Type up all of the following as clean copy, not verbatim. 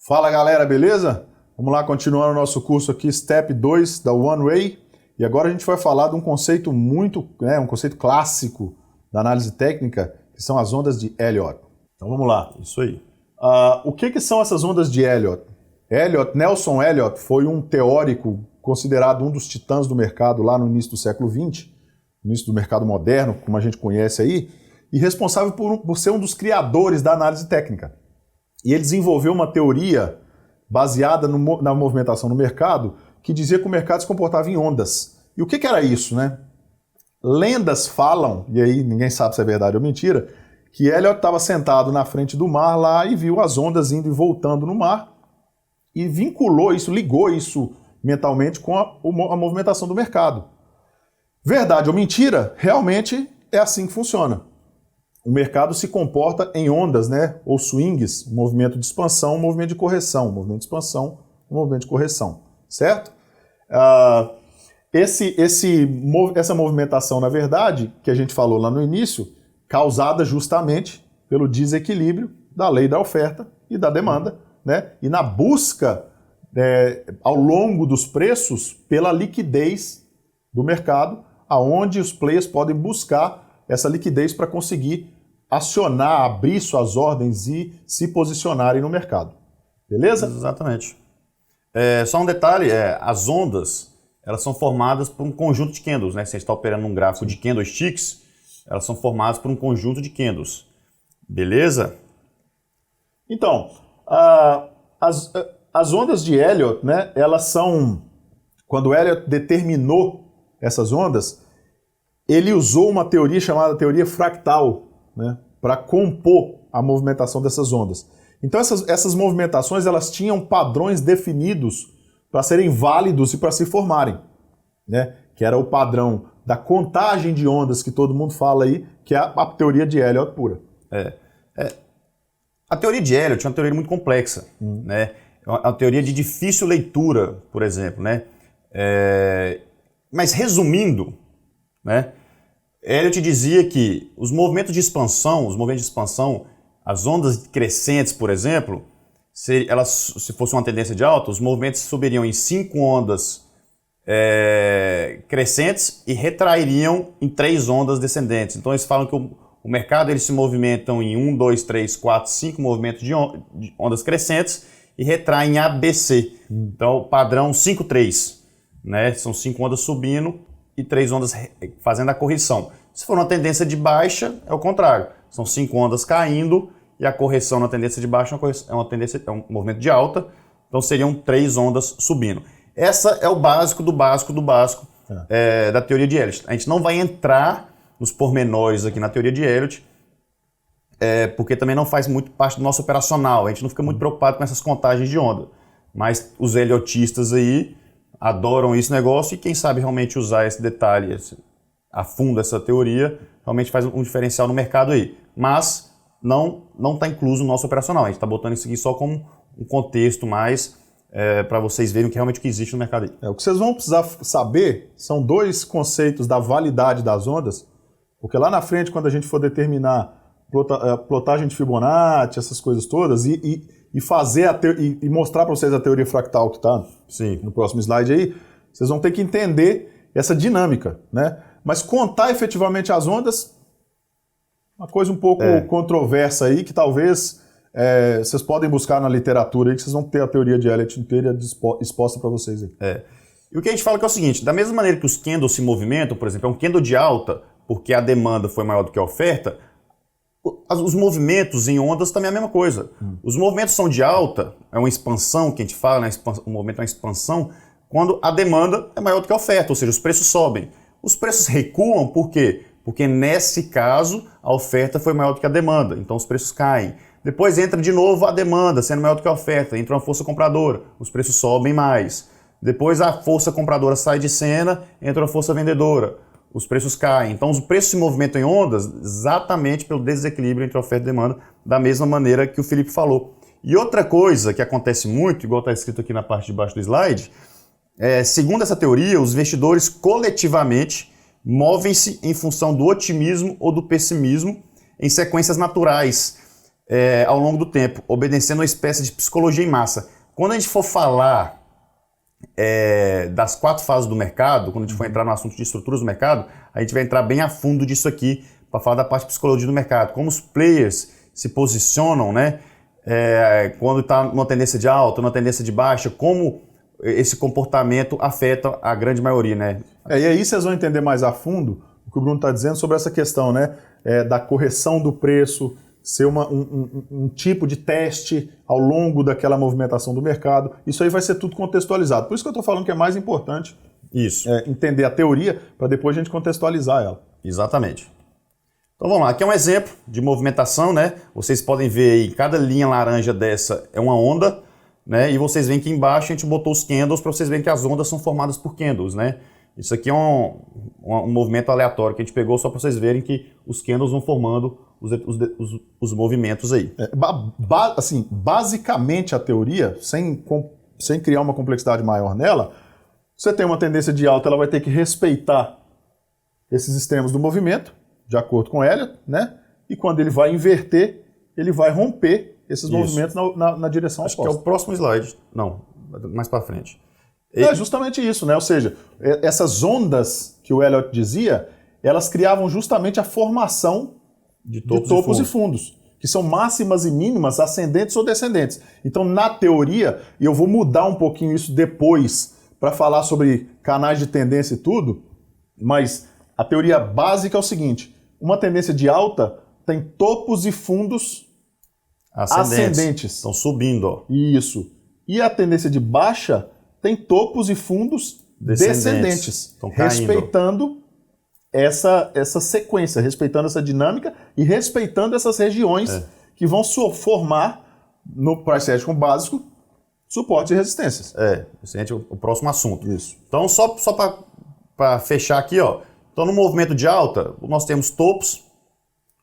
Fala galera, beleza? Vamos lá continuar o nosso curso aqui, Step 2 da One Way. E agora a gente vai falar de um conceito um conceito clássico da análise técnica, que são as ondas de Elliott. Então vamos lá. Isso aí. O que são essas ondas de Elliott? Nelson Elliott foi um teórico considerado um dos titãs do mercado lá no início do século XX, no início do mercado moderno, como a gente conhece aí, e responsável por ser um dos criadores da análise técnica. E ele desenvolveu uma teoria baseada na movimentação no mercado que dizia que o mercado se comportava em ondas. E o que era isso, né? Lendas falam, e aí ninguém sabe se é verdade ou mentira, que Elliott estava sentado na frente do mar lá e viu as ondas indo e voltando no mar e vinculou isso, ligou isso mentalmente com a movimentação do mercado. Verdade ou mentira, realmente é assim que funciona. O mercado se comporta em ondas, né? Ou swings, movimento de expansão, movimento de correção, movimento de expansão, movimento de correção, certo? Essa movimentação, na verdade, que a gente falou lá no início, causada justamente pelo desequilíbrio da lei da oferta e da demanda, né? E na busca, ao longo dos preços, pela liquidez do mercado, aonde os players podem buscar essa liquidez para conseguir acionar, abrir suas ordens e se posicionarem no mercado. Beleza? Exatamente. Só um detalhe, as ondas, elas são formadas por um conjunto de candles, né? Se a gente está operando num gráfico de candlesticks, elas são formadas por um conjunto de candles. Beleza? Então, as ondas de Elliott, né, elas são... Quando Elliott determinou essas ondas, ele usou uma teoria chamada teoria fractal, né, para compor a movimentação dessas ondas. Então essas movimentações elas tinham padrões definidos para serem válidos e para se formarem, né, que era o padrão da contagem de ondas que todo mundo fala aí, que é a teoria de Elliott pura. A teoria de Elliott é uma teoria muito complexa, né? É uma teoria de difícil leitura, por exemplo, né? Mas resumindo, né? Elliott dizia que os movimentos de expansão, as ondas crescentes, por exemplo, se fosse uma tendência de alta, os movimentos subiriam em 5 ondas crescentes e retrairiam em 3 ondas descendentes. Então eles falam que o mercado eles se movimentam em 1, 2, 3, 4, 5 movimentos de ondas crescentes e retraem em ABC. Então o padrão 5-3, né? São 5 ondas subindo e 3 ondas fazendo a correção. Se for uma tendência de baixa, é o contrário. São 5 ondas caindo e a correção na tendência de baixa é um movimento de alta. Então seriam 3 ondas subindo. Essa é o básico do básico do básico da teoria de Elliott. A gente não vai entrar nos pormenores aqui na teoria de Elliott, porque também não faz muito parte do nosso operacional. A gente não fica muito preocupado com essas contagens de onda. Mas os elliotistas aí adoram esse negócio e quem sabe realmente usar esse detalhe a fundo, essa teoria, realmente faz um diferencial no mercado aí. Mas não está incluso no nosso operacional. A gente está botando isso aqui só como um contexto mais para vocês verem realmente o que existe no mercado aí. O que vocês vão precisar saber são 2 conceitos da validade das ondas, porque lá na frente, quando a gente for determinar plotagem de Fibonacci, essas coisas todas, e mostrar para vocês a teoria fractal que está no próximo slide aí, vocês vão ter que entender essa dinâmica, né? Mas contar efetivamente as ondas, uma coisa um pouco controversa aí, que talvez vocês podem buscar na literatura aí, que vocês vão ter a teoria de Elliott inteira exposta para vocês aí. E o que a gente fala que é o seguinte, da mesma maneira que os candles se movimentam, por exemplo, é um candle de alta, porque a demanda foi maior do que a oferta, os movimentos em ondas também é a mesma coisa. Os movimentos são de alta, é uma expansão que a gente fala, né? O movimento é uma expansão, quando a demanda é maior do que a oferta, ou seja, os preços sobem. Os preços recuam por quê? Porque nesse caso a oferta foi maior do que a demanda, então os preços caem. Depois entra de novo a demanda, sendo maior do que a oferta, entra uma força compradora, os preços sobem mais. Depois a força compradora sai de cena, entra uma força vendedora, os preços caem. Então os preços se movimentam em ondas exatamente pelo desequilíbrio entre oferta e demanda, da mesma maneira que o Felipe falou. E outra coisa que acontece muito, igual está escrito aqui na parte de baixo do slide, segundo essa teoria, os investidores coletivamente movem-se em função do otimismo ou do pessimismo em sequências naturais. ao longo do tempo, obedecendo uma espécie de psicologia em massa. Quando a gente for falar das 4 fases do mercado, quando a gente for entrar no assunto de estruturas do mercado, a gente vai entrar bem a fundo disso aqui, para falar da parte de psicologia do mercado, como os players se posicionam, né? Quando está numa tendência de alta, numa tendência de baixa, como esse comportamento afeta a grande maioria, né? E aí vocês vão entender mais a fundo o que o Bruno está dizendo sobre essa questão, né? Da correção do preço, ser um tipo de teste ao longo daquela movimentação do mercado. Isso aí vai ser tudo contextualizado. Por isso que eu estou falando que é mais importante entender a teoria para depois a gente contextualizar ela. Exatamente. Então vamos lá, aqui é um exemplo de movimentação, né? Vocês podem ver aí, cada linha laranja dessa é uma onda, né? E vocês veem que embaixo a gente botou os candles para vocês verem que as ondas são formadas por candles, né? Isso aqui é um movimento aleatório que a gente pegou só para vocês verem que os candles vão formando os movimentos aí. Assim, basicamente a teoria, sem criar uma complexidade maior nela, você tem uma tendência de alta, ela vai ter que respeitar esses extremos do movimento, de acordo com Elliott, né? E quando ele vai inverter, ele vai romper esses movimentos na direção oposta. Acho que é o próximo slide. Não, mais para frente. É justamente isso, né? Ou seja, essas ondas que o Elliott dizia, elas criavam justamente a formação de topos e fundos, que são máximas e mínimas, ascendentes ou descendentes. Então, na teoria, e eu vou mudar um pouquinho isso depois para falar sobre canais de tendência e tudo, mas a teoria básica é o seguinte: uma tendência de alta tem topos e fundos ascendentes. Estão subindo, ó. Isso. E a tendência de baixa tem topos e fundos descendentes. Estão caindo. Respeitando essa sequência, respeitando essa dinâmica e respeitando essas regiões que vão formar no price action básico suporte e resistências. Esse é o próximo assunto. Isso. Então, só para fechar aqui, ó. Então, no movimento de alta, nós temos topos,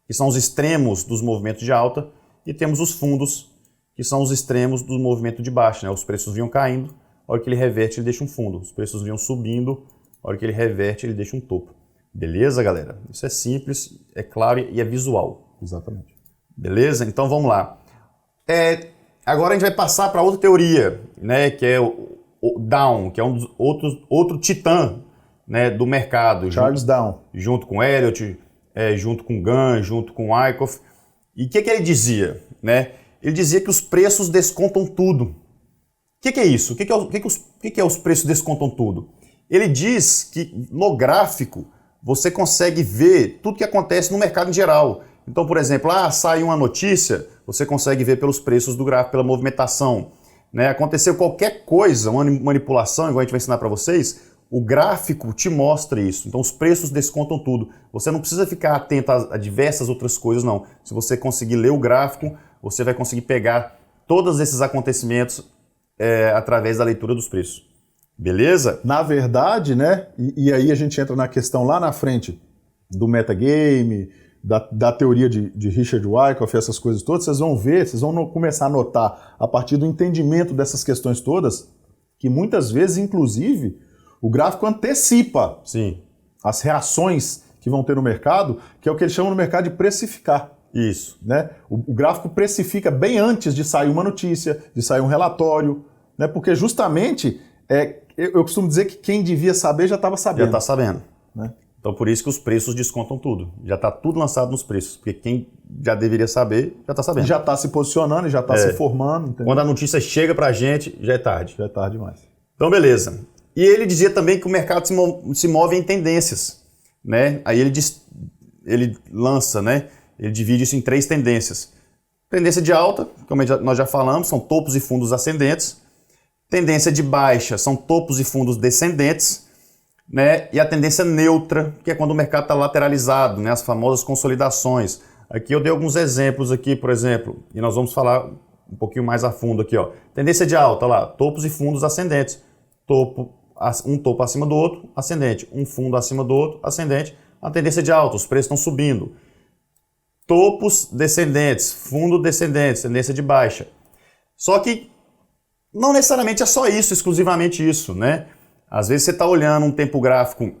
que são os extremos dos movimentos de alta, e temos os fundos, que são os extremos do movimento de baixa, né? Os preços vinham caindo, a hora que ele reverte, ele deixa um fundo. Os preços vinham subindo, a hora que ele reverte, ele deixa um topo. Beleza, galera? Isso é simples, é claro e é visual. Exatamente. Beleza? Então, vamos lá. Agora a gente vai passar para outra teoria, né? Que é o Down, que é um dos outro titã, né, do mercado. Charles Down. Junto com Elliott, junto com Gann, junto com Wyckoff. E o que ele dizia? Né? Ele dizia que os preços descontam tudo. O que é isso? O que é os preços descontam tudo? Ele diz que no gráfico você consegue ver tudo que acontece no mercado em geral. Então, por exemplo, sai uma notícia, você consegue ver pelos preços do gráfico, pela movimentação. Né? Aconteceu qualquer coisa, uma manipulação, igual a gente vai ensinar para vocês, o gráfico te mostra isso. Então, os preços descontam tudo. Você não precisa ficar atento a diversas outras coisas, não. Se você conseguir ler o gráfico, você vai conseguir pegar todos esses acontecimentos através da leitura dos preços. Beleza? Na verdade, né? E aí a gente entra na questão lá na frente do metagame, da teoria de Richard Wyckoff, essas coisas todas, vocês vão começar a notar, a partir do entendimento dessas questões todas, que muitas vezes, inclusive, o gráfico antecipa as reações que vão ter no mercado, que é o que eles chamam no mercado de precificar. Isso. Né? O gráfico precifica bem antes de sair uma notícia, de sair um relatório, né? Porque justamente, eu costumo dizer que quem devia saber já estava sabendo. Já está sabendo. Né? Então por isso que os preços descontam tudo. Já está tudo lançado nos preços, porque quem já deveria saber, já está sabendo. Já está se posicionando, já está se formando. Entendeu? Quando a notícia chega para a gente, já é tarde. Já é tarde demais. Então beleza. E ele dizia também que o mercado se move em tendências. Né? Aí ele lança, né? Ele divide isso em 3 tendências. Tendência de alta, como nós já falamos, são topos e fundos ascendentes. Tendência de baixa são topos e fundos descendentes. Né? E a tendência neutra, que é quando o mercado está lateralizado, né? As famosas consolidações. Aqui eu dei alguns exemplos aqui, por exemplo, e nós vamos falar um pouquinho mais a fundo aqui. Ó. Tendência de alta, lá, topos e fundos ascendentes. Um topo acima do outro, ascendente. Um fundo acima do outro, ascendente. A tendência de alta, os preços estão subindo. Topos descendentes, fundo descendente, tendência de baixa. Só que não necessariamente é só isso, exclusivamente isso, né? Às vezes você está olhando um tempo gráfico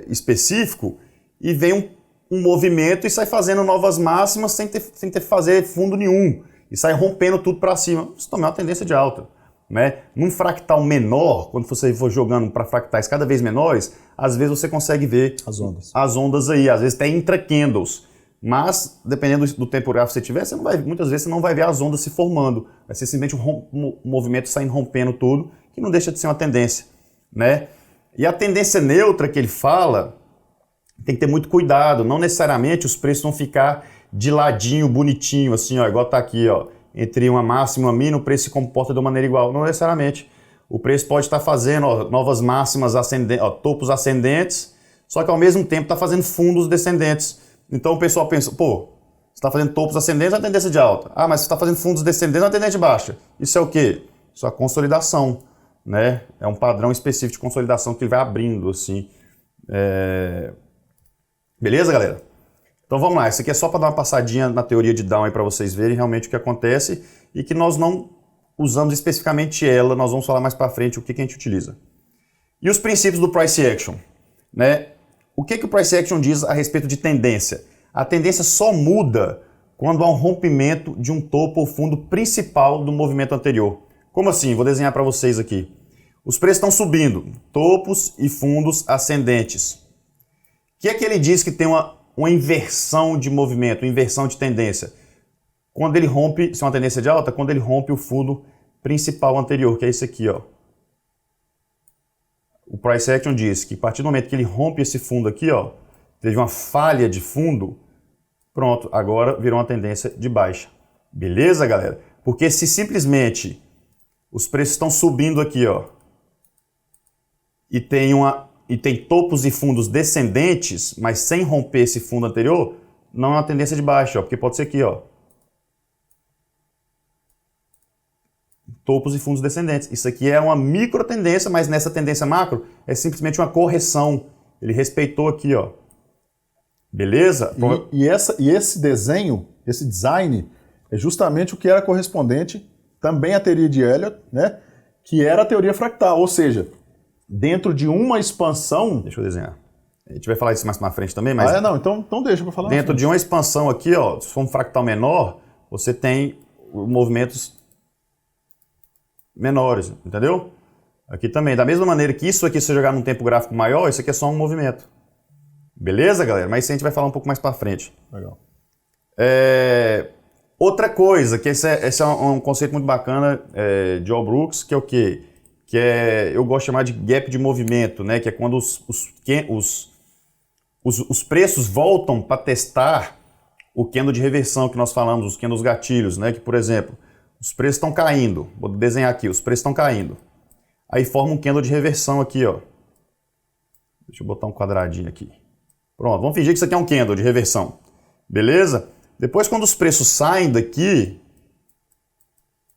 específico e vem um movimento e sai fazendo novas máximas sem ter que fazer fundo nenhum. E sai rompendo tudo para cima. Isso também é uma tendência de alta. Né? Num fractal menor, quando você for jogando para fractais cada vez menores, às vezes você consegue ver as ondas aí, às vezes tem intra-candles. Mas, dependendo do tempo gráfico que você tiver, muitas vezes você não vai ver as ondas se formando. Vai ser simplesmente um movimento saindo rompendo tudo, que não deixa de ser uma tendência. Né? E a tendência neutra que ele fala, tem que ter muito cuidado. Não necessariamente os preços vão ficar de ladinho, bonitinho, assim, ó, igual tá aqui, ó. Entre uma máxima e uma mínima, o preço se comporta de uma maneira igual. Não necessariamente. O preço pode estar fazendo novas máximas ascendentes, topos ascendentes, só que ao mesmo tempo está fazendo fundos descendentes. Então o pessoal pensa, pô, você está fazendo topos ascendentes, é uma tendência de alta. Ah, mas você está fazendo fundos descendentes, é uma tendência de baixa. Isso é o quê? Isso é a consolidação. Né? É um padrão específico de consolidação que ele vai abrindo. Assim. Beleza, galera? Então vamos lá, isso aqui é só para dar uma passadinha na teoria de Down aí para vocês verem realmente o que acontece e que nós não usamos especificamente ela, nós vamos falar mais para frente o que a gente utiliza. E os princípios do Price Action, né? O que o Price Action diz a respeito de tendência? A tendência só muda quando há um rompimento de um topo ou fundo principal do movimento anterior. Como assim? Vou desenhar para vocês aqui. Os preços estão subindo, topos e fundos ascendentes. O que é que ele diz que tem uma inversão de movimento, uma inversão de tendência? Quando ele rompe, se é uma tendência de alta, quando ele rompe o fundo principal anterior, que é esse aqui, ó. O Price Action diz que a partir do momento que ele rompe esse fundo aqui, ó, teve uma falha de fundo, pronto, agora virou uma tendência de baixa. Beleza, galera? Porque se simplesmente os preços estão subindo aqui, ó, e tem topos e fundos descendentes, mas sem romper esse fundo anterior, não é uma tendência de baixa, ó, porque pode ser aqui, ó. Topos e fundos descendentes. Isso aqui é uma micro tendência, mas nessa tendência macro é simplesmente uma correção. Ele respeitou aqui, ó. Beleza? E esse desenho, esse design, é justamente o que era correspondente também à teoria de Elliott, né? Que era a teoria fractal, ou seja, dentro de uma expansão... Deixa eu desenhar. A gente vai falar isso mais pra frente também, mas... não, então deixa pra falar. Dentro de uma expansão aqui, ó, se for um fractal menor, você tem movimentos menores, entendeu? Aqui também. Da mesma maneira que isso aqui, se você jogar num tempo gráfico maior, isso aqui é só um movimento. Beleza, galera? Mas isso a gente vai falar um pouco mais pra frente. Legal. Outra coisa, que esse é um conceito muito bacana de Al Brooks, que é o quê? Eu gosto de chamar de gap de movimento, né? Que é quando os preços voltam para testar o candle de reversão que nós falamos, os candles gatilhos, né? Que, por exemplo, os preços estão caindo. Vou desenhar aqui, os preços estão caindo. Aí forma um candle de reversão aqui, ó. Deixa eu botar um quadradinho aqui. Pronto, vamos fingir que isso aqui é um candle de reversão. Beleza? Depois, quando os preços saem daqui,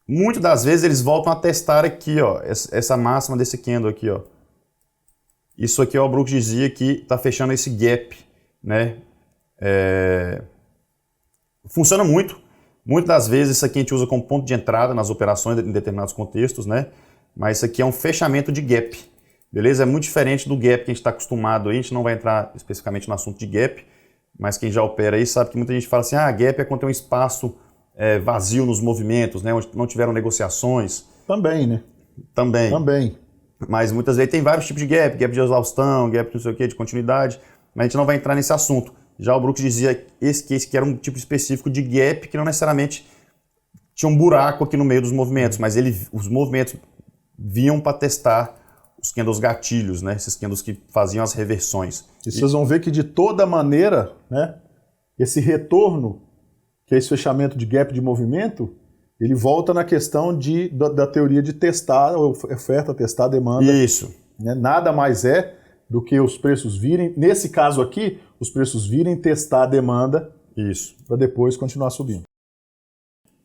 muitas das vezes eles voltam a testar aqui, ó, essa máxima desse candle aqui, ó. Isso aqui, ó, o Brooks dizia que está fechando esse gap, né? Funciona muito. Muitas das vezes isso aqui a gente usa como ponto de entrada nas operações em determinados contextos, né? Mas isso aqui é um fechamento de gap, beleza? É muito diferente do gap que a gente está acostumado aí. A gente não vai entrar especificamente no assunto de gap, mas quem já opera aí sabe que muita gente fala assim, gap é quando tem um espaço vazio nos movimentos, né? Onde não tiveram negociações. Também, né? Também. Mas muitas vezes tem vários tipos de gap de exaustão, gap de não sei o que, de continuidade, mas a gente não vai entrar nesse assunto. Já o Brooks dizia que esse era um tipo específico de gap que não necessariamente tinha um buraco aqui no meio dos movimentos, mas os movimentos vinham para testar os candles gatilhos, né? Esses candles que faziam as reversões. E vocês vão ver que de toda maneira, né, esse retorno, que é esse fechamento de gap de movimento, ele volta na questão da teoria de testar, oferta, testar, demanda. Isso. Né? Nada mais é do que os preços virem, nesse caso aqui, os preços virem testar a demanda. Isso. Para depois continuar subindo.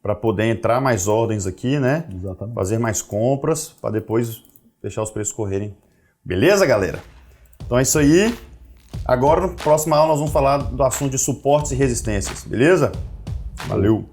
Para poder entrar mais ordens aqui, né? Exatamente. Fazer mais compras, para depois deixar os preços correrem. Beleza, galera? Então é isso aí. Agora, na próxima aula, nós vamos falar do assunto de suportes e resistências. Beleza? Valeu!